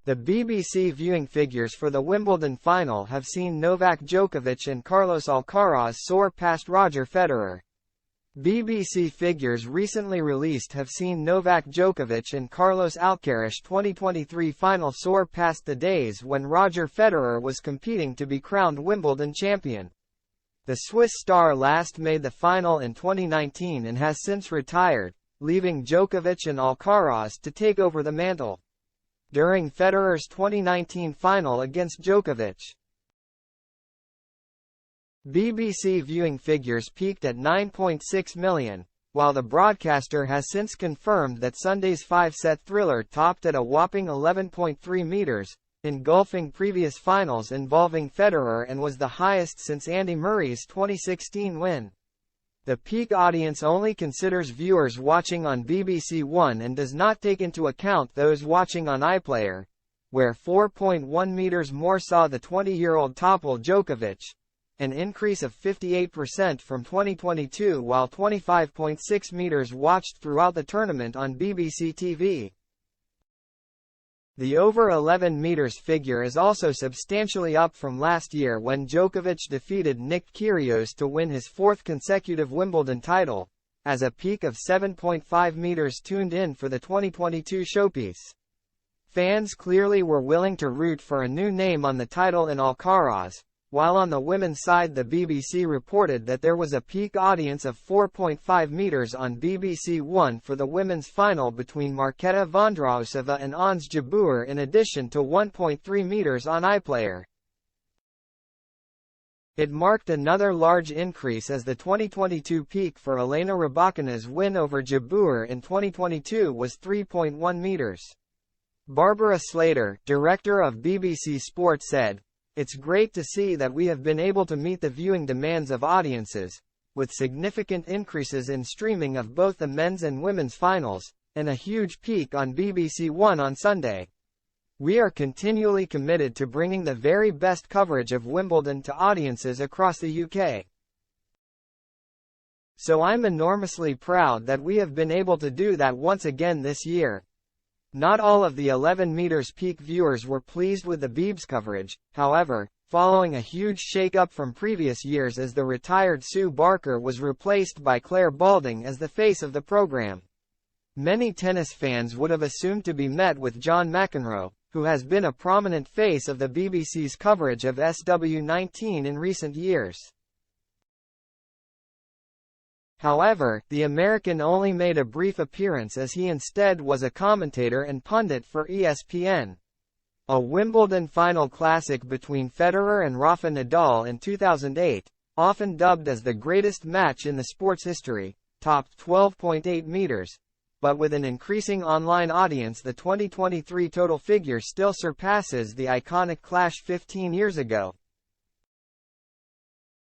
The BBC viewing figures for the Wimbledon final have seen Novak Djokovic and Carlos Alcaraz soar past Roger Federer. BBC figures recently released have seen Novak Djokovic and Carlos Alcaraz 2023 final soar past the days when Roger Federer was competing to be crowned Wimbledon champion. The Swiss star last made the final in 2019 and has since retired, leaving Djokovic and Alcaraz to take over the mantle. During Federer's 2019 final against Djokovic, BBC viewing figures peaked at 9.6 million, while the broadcaster has since confirmed that Sunday's five-set thriller topped at a whopping 11.3 meters, engulfing previous finals involving Federer and was the highest since Andy Murray's 2016 win. The peak audience only considers viewers watching on BBC One and does not take into account those watching on iPlayer, where 4.1 meters more saw the 20-year-old topple Djokovic, an increase of 58% from 2022, while 25.6 meters watched throughout the tournament on BBC TV. The over 11 meters figure is also substantially up from last year when Djokovic defeated Nick Kyrgios to win his fourth consecutive Wimbledon title, as a peak of 7.5 meters tuned in for the 2022 showpiece. Fans clearly were willing to root for a new name on the title in Alcaraz, while on the women's side the BBC reported that there was a peak audience of 4.5 meters on BBC One for the women's final between Marketa Vondrausova and Ons Jabeur, in addition to 1.3 meters on iPlayer. It marked another large increase as the 2022 peak for Elena Rybakina's win over Jabeur in 2022 was 3.1 meters. Barbara Slater, director of BBC Sport, said, "It's great to see that we have been able to meet the viewing demands of audiences, with significant increases in streaming of both the men's and women's finals, and a huge peak on BBC One on Sunday. We are continually committed to bringing the very best coverage of Wimbledon to audiences across the UK. So I'm enormously proud that we have been able to do that once again this year." Not all of the 11 meters peak viewers were pleased with the Beebs coverage, however, following a huge shake-up from previous years as the retired Sue Barker was replaced by Claire Balding as the face of the program. Many tennis fans would have assumed to be met with John McEnroe, who has been a prominent face of the BBC's coverage of SW19 in recent years. However, the American only made a brief appearance as he instead was a commentator and pundit for ESPN. A Wimbledon final classic between Federer and Rafa Nadal in 2008, often dubbed as the greatest match in the sport's history, topped 12.8 meters, but with an increasing online audience the 2023 total figure still surpasses the iconic clash 15 years ago.